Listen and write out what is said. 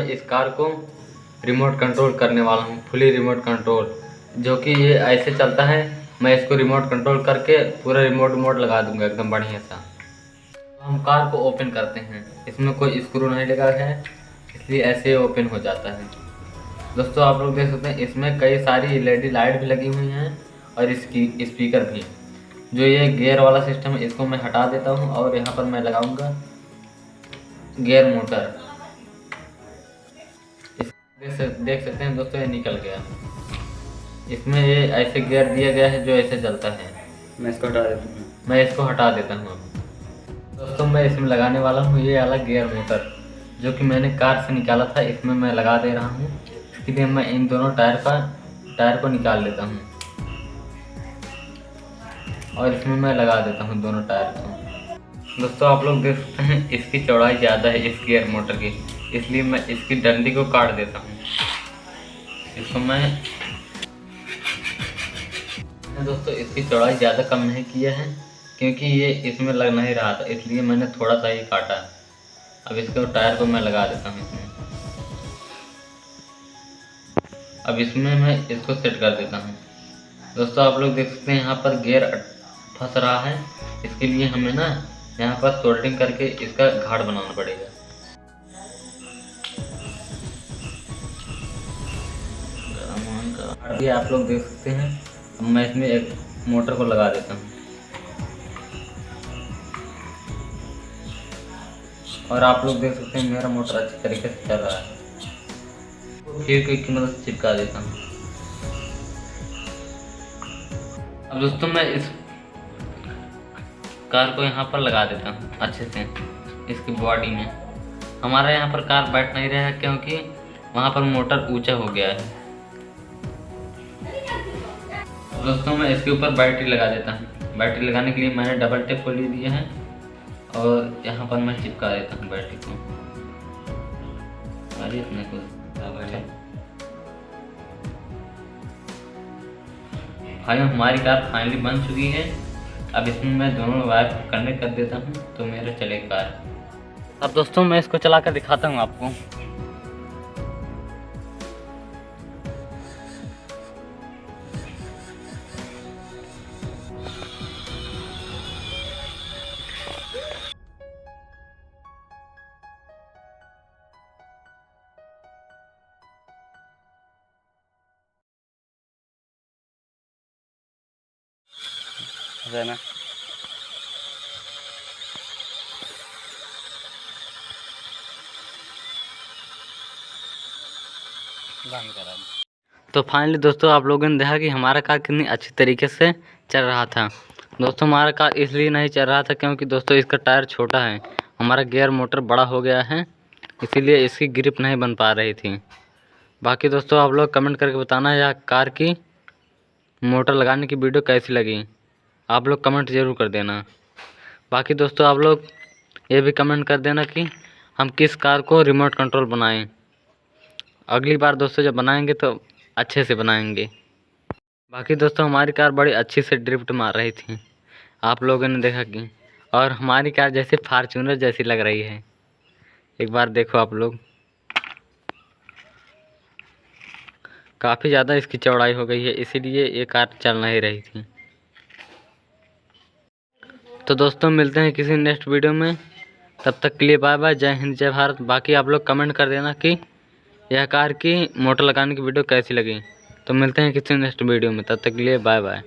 मैं इस कार को रिमोट कंट्रोल करने वाला हूँ, फुली रिमोट कंट्रोल, जो कि ये ऐसे चलता है। मैं इसको रिमोट कंट्रोल करके पूरा रिमोट मोड लगा दूंगा एकदम बढ़िया सा। तो हम कार को ओपन करते हैं। इसमें कोई स्क्रू नहीं लगा है, इसलिए ऐसे ही ओपन हो जाता है। दोस्तों आप लोग देख सकते हैं इसमें कई सारी LED लाइट भी लगी हुई हैं और इसकी स्पीकर भी। जो ये गियर वाला सिस्टम है इसको मैं हटा देता हूँ और यहाँ पर मैं लगाऊंगा गियर मोटर। देख सकते हैं दोस्तों, ये निकल गया। इसमें ये ऐसे गियर दिया गया है जो ऐसे चलता है। मैं इसको हटा देता हूँ अब। दोस्तों मैं इसमें लगाने वाला हूँ ये अलग गियर मोटर, जो कि मैंने कार से निकाला था। इसमें मैं लगा दे रहा हूँ। इसके लिए मैं इन दोनों टायर को निकाल लेता हूँ और इसमें मैं लगा देता हूँ दोनों टायर को। दोस्तों आप लोग देख सकते हैं इसकी चौड़ाई ज़्यादा है इस गियर मोटर की, इसलिए मैं इसकी डंडी को काट देता हूँ। इसको मैं दोस्तों इसकी चौड़ाई ज़्यादा कम नहीं किया है, क्योंकि ये इसमें लग नहीं रहा था, इसलिए मैंने थोड़ा सा ही काटा। अब इसके टायर को मैं लगा देता हूँ इसमें। अब इसमें मैं इसको सेट कर देता हूँ। दोस्तों आप लोग देख सकते हैं यहाँ पर गियर फंस रहा है, इसके लिए हमें ना यहाँ पर सोल्डरिंग करके इसका घाट बनाना पड़ेगा। ये आप लोग देख सकते हैं। अब मैं इसमें एक मोटर को लगा देता हूँ और आप लोग देख सकते हैं मेरा मोटर अच्छी तरीके से चल रहा है। फिर की मदद से चिपका देता हूँ। अब दोस्तों मैं इस कार को यहाँ पर लगा देता हूँ अच्छे से इसकी बॉडी में। हमारा यहाँ पर कार बैठ नहीं रहा है, क्योंकि वहाँ पर मोटर ऊंचा हो गया है। दोस्तों मैं इसके ऊपर बैटरी लगा देता हूँ। बैटरी लगाने के लिए मैंने डबल टेप खोली दिया है और यहाँ पर मैं चिपका देता हूँ बैटरी को। अरे अपने को भाई हमारी कार फाइनली बन चुकी है। अब इसमें मैं दोनों वायर को कनेक्ट कर देता हूँ तो मेरा चलेगा कार। अब दोस्तों मैं इसको चला कर दिखाता हूँ आपको। रहना तो फाइनली दोस्तों आप लोगों ने देखा कि हमारा कार कितनी अच्छी तरीके से चल रहा था। दोस्तों हमारा कार इसलिए नहीं चल रहा था क्योंकि दोस्तों इसका टायर छोटा है, हमारा गियर मोटर बड़ा हो गया है, इसीलिए इसकी ग्रिप नहीं बन पा रही थी। बाकी दोस्तों आप लोग कमेंट करके बताना यह कार की मोटर लगाने की वीडियो कैसी लगी, आप लोग कमेंट ज़रूर कर देना। बाकी दोस्तों आप लोग ये भी कमेंट कर देना कि हम किस कार को रिमोट कंट्रोल बनाएं। अगली बार दोस्तों जब बनाएंगे तो अच्छे से बनाएंगे। बाकी दोस्तों हमारी कार बड़ी अच्छी से ड्रिफ्ट मार रही थी, आप लोगों ने देखा कि, और हमारी कार जैसे फार्चूनर जैसी लग रही है। एक बार देखो आप लोग, काफ़ी ज़्यादा इसकी चौड़ाई हो गई है, इसीलिए ये कार चल नहीं रही थी। तो दोस्तों मिलते हैं किसी नेक्स्ट वीडियो में, तब तक के लिए बाय बाय। जय हिंद जय भारत। बाकी आप लोग कमेंट कर देना कि यह कार की मोटर लगाने की वीडियो कैसी लगी। तो मिलते हैं किसी नेक्स्ट वीडियो में, तब तक के लिए बाय बाय।